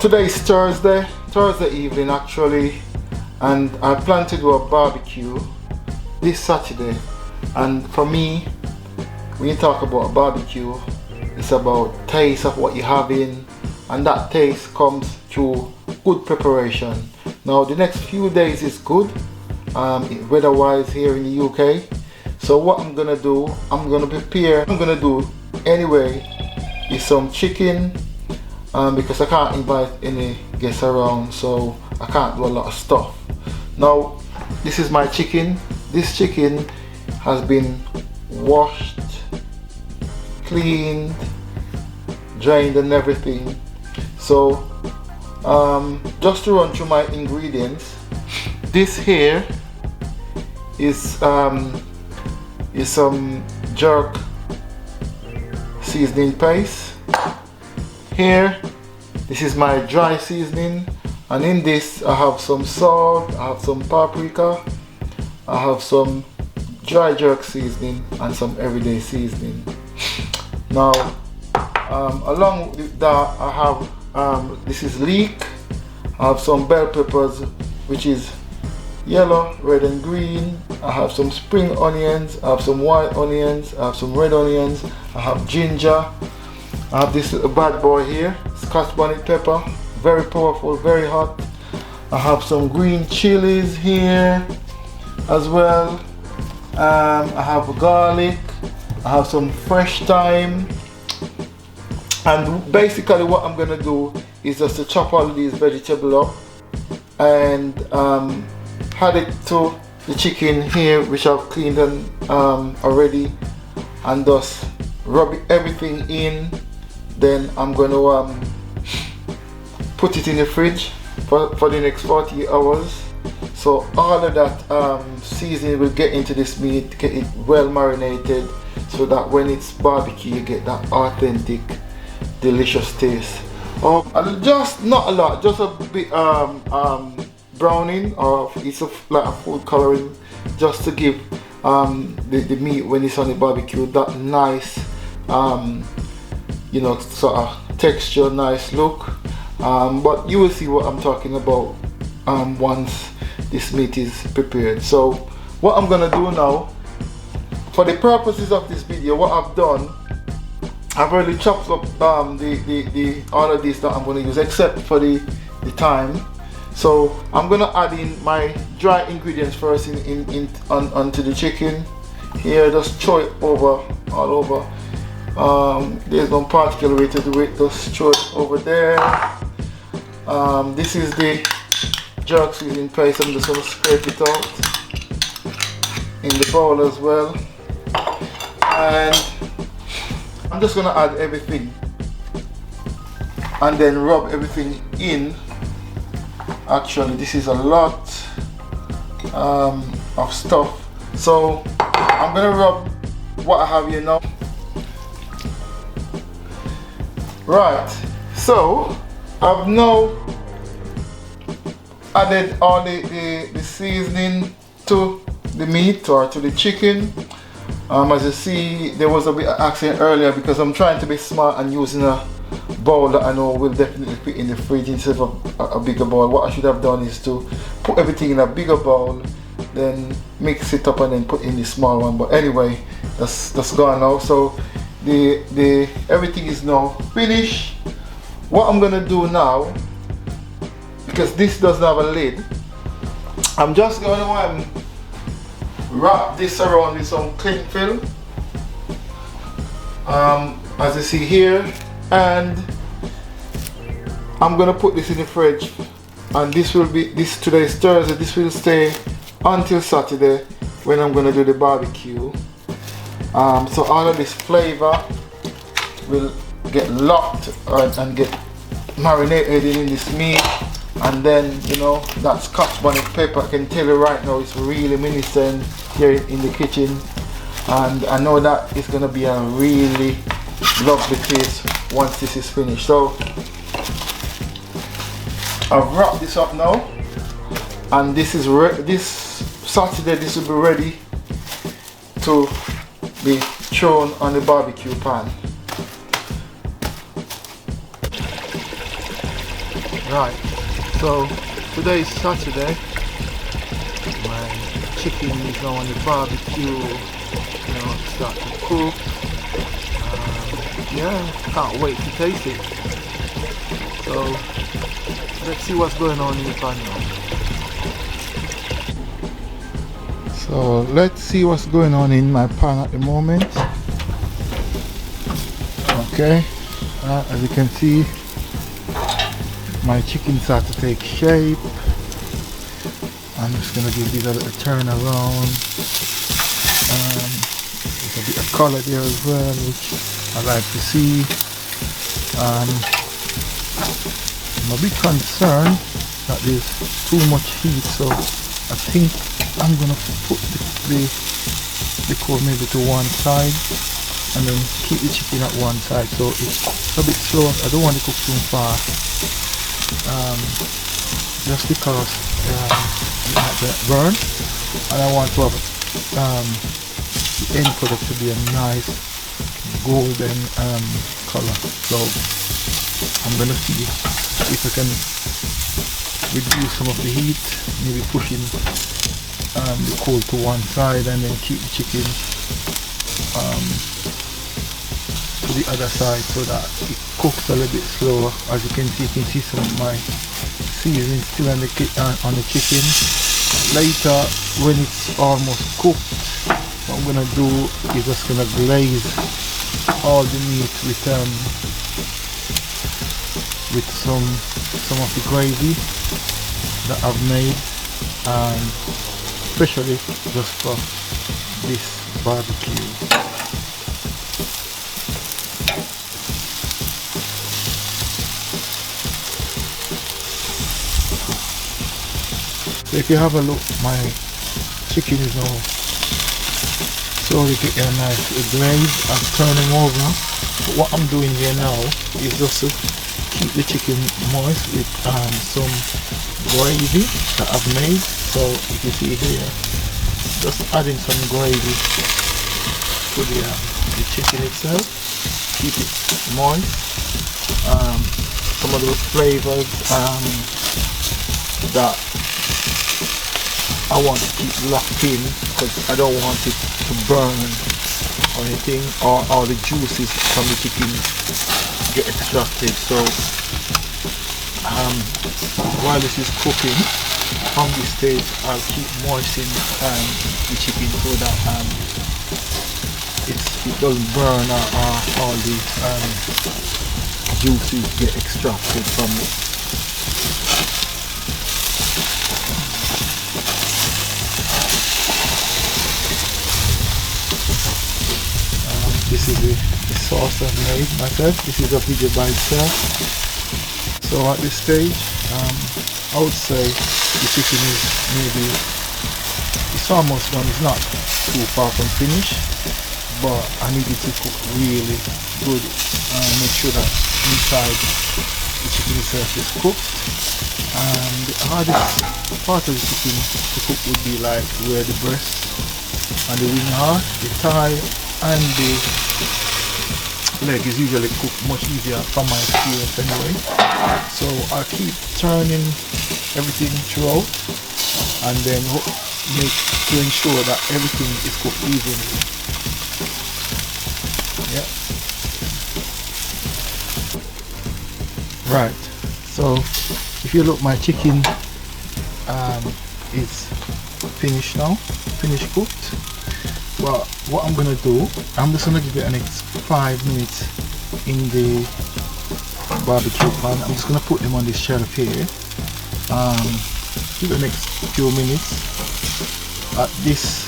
Today is Thursday evening actually, and I plan to do a barbecue this Saturday. And for me, when you talk about a barbecue, it's about taste of what you're having, and that taste comes through good preparation. Now the next few days is good, weather-wise here in the UK. So what I'm gonna do, I'm gonna do anyway is some chicken, because I can't invite any guests around, so I can't do a lot of stuff. Now this is my chicken. This chicken has been washed, cleaned, drained and everything. So just to run through my ingredients, this here is some jerk seasoning paste. Here, this is my dry seasoning, and in this I have some salt, I have some paprika, I have some dry jerk seasoning and some everyday seasoning. Now along with that I have this is leek, I have some bell peppers which is yellow, red and green, I have some spring onions, I have some white onions, I have some red onions, I have ginger, I have this little bad boy here, Scotch bonnet pepper, very powerful, very hot. I have some green chilies here as well. I have garlic, I have some fresh thyme, and basically what I'm gonna do is just to chop all of these vegetables up and add it to the chicken here, which I've cleaned and already, and just rub everything in. Then I'm going to put it in the fridge for the next 40 hours. So all of that seasoning will get into this meat, get it well marinated, so that when it's barbecue you get that authentic, delicious taste. Just not a lot, just a bit browning, or it's like a food coloring, just to give the meat, when it's on the barbecue, that nice you know, sort of texture, nice look. But you will see what I'm talking about once this meat is prepared. So what I'm gonna do now, for the purposes of this video, what I've done, I've already chopped up the all of this that I'm gonna use, except for the thyme. So I'm gonna add in my dry ingredients first onto the chicken. Here, just throw it over, all over. There's no particular way to do it, just throw it over there. This is the jerk seasoning paste. I'm just going to scrape it out in the bowl as well, and I'm just going to add everything and then rub everything in. Actually, this is a lot of stuff, so I'm going to rub what I have here now. Right, so I've now added all the seasoning to the meat, or to the chicken. As you see, there was a bit of accident earlier because I'm trying to be smart and using a bowl that I know will definitely fit in the fridge instead of a bigger bowl. What I should have done is to put everything in a bigger bowl, then mix it up and then put in the small one. But anyway, that's gone now. So the everything is now finished. What I'm gonna do now, because this doesn't have a lid, I'm just gonna wrap this around with some cling film, as you see here, and I'm gonna put this in the fridge, and today's Thursday, this will stay until Saturday when I'm gonna do the barbecue. So all of this flavor will get locked and get marinated in this meat, and then, you know, that Scotch bonnet pepper, I can tell you right now, it's really ministering here in the kitchen, and I know that it's gonna be a really lovely taste once this is finished. So I've wrapped this up now, and this Saturday this will be ready to be thrown on the barbecue pan. Right, so today is Saturday. My chicken is now on the barbecue, start to cook. Yeah, can't wait to taste it. So let's see what's going on in the pan now. So let's see what's going on in my pan at the moment. Okay, as you can see, my chicken starts to take shape. I'm just gonna give these a little turn around. There's a bit of color there as well, which I like to see. I'm a bit concerned that there's too much heat, so I think I'm gonna put the core maybe to one side and then keep the chicken at one side, so it's a bit slow. I don't want to cook too fast, just because it might burn, and I want to have the end product to be a nice golden color. So I'm gonna see if I can reduce some of the heat, maybe pushing the coal to one side and then keep the chicken to the other side so that it cooks a little bit slower. As you can see some of my seasoning still on the chicken. Later, when it's almost cooked, what I'm gonna do is just gonna glaze all the meat with some of the gravy that I've made, and especially just for this barbecue. So if you have a look, my chicken is now slowly getting a nice glaze. I'm turning over. But what I'm doing here now is just to keep the chicken moist with some gravy that I've made. So if you see here, just adding some gravy to the chicken itself, keep it moist. Some of those flavors that I want to keep locked in, because I don't want it to burn or anything, or all the juices from the chicken get extracted. So while this is cooking, on this stage I'll keep moistening the chicken so that it doesn't burn, or all the juices get extracted from it. This is the sauce I've made myself. This is a video by itself. So at this stage, I would say the chicken is maybe, it's almost done. It's not too far from finish, but I need it to cook really good. Make sure that inside the chicken itself is cooked. And the hardest part of the chicken to cook would be like where the breast and the wing are. The thigh and the leg is usually cooked much easier from my experience anyway. So I'll keep turning everything throughout and then make to ensure that everything is cooked evenly. Yeah. Right. So if you look, my chicken is finished now, finished cooked. Well, what I'm gonna do, I'm just gonna give it an next 5 minutes in the barbecue pan. I'm just gonna put them on this shelf here. Give it the next few minutes. At this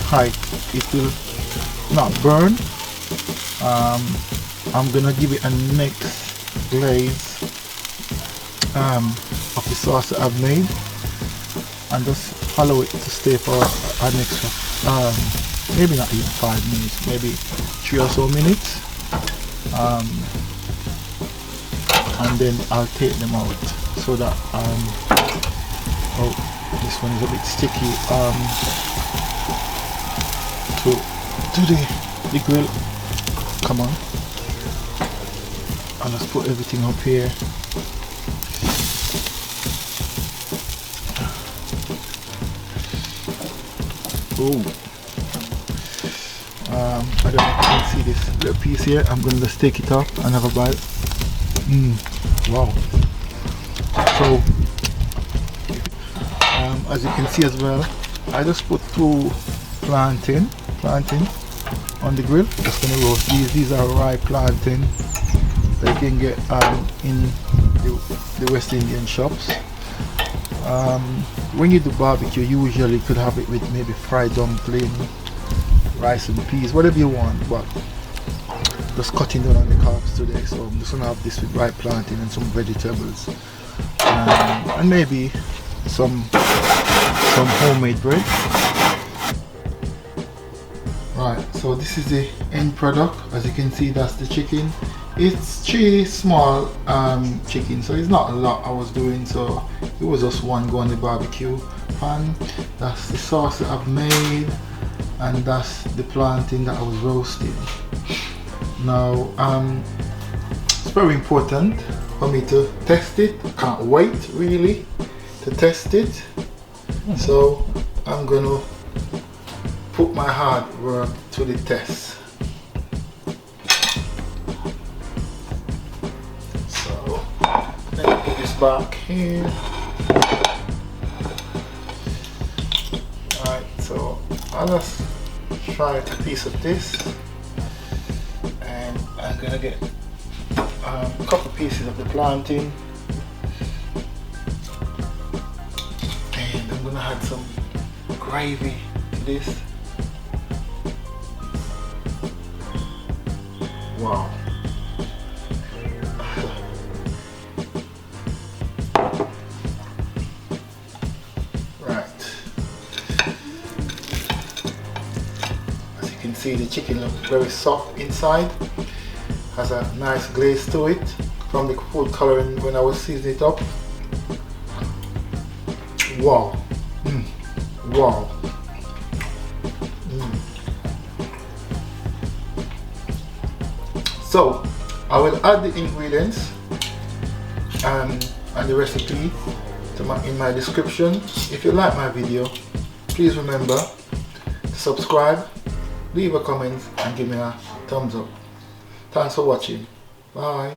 height, it will not burn. I'm gonna give it a next glaze of the sauce that I've made, and just allow it to stay for an extra maybe not even 5 minutes, maybe 3 or so minutes, and then I'll take them out so that oh, this one is a bit sticky to the grill. Come on, I'll just put everything up here. Ooh. I don't know if you can see this little piece here. I'm gonna just take it off and have a bite. Wow. So as you can see as well, I just put 2 plantain on the grill. Just gonna roast these. These are rye plantain that you can get in the West Indian shops. When you do barbecue, you usually could have it with maybe fried dumpling, rice and peas, whatever you want, but just cutting down on the carbs today, so I'm just gonna have this with rye plantain and some vegetables, and maybe some homemade bread. Right, so this is the end product. As you can see, that's the chicken. It's 3 small chicken, so it's not a lot I was doing, so it was just one go on the barbecue pan. That's the sauce that I've made, and that's the plantain that I was roasting. Now it's very important for me to test it. I can't wait really to test it, so I'm gonna put my hard work to the test. So let me put this back here. Alright, so I'll just try a piece of this, and I'm gonna get a couple pieces of the plantain, and I'm gonna add some gravy to this. Wow. Right. As you can see, the chicken looks very soft inside. Has a nice glaze to it from the food coloring when I was seasoning it up. Wow. Wow. So I will add the ingredients and the recipe in my description. If you like my video, please remember to subscribe, leave a comment and give me a thumbs up. Thanks for watching. Bye.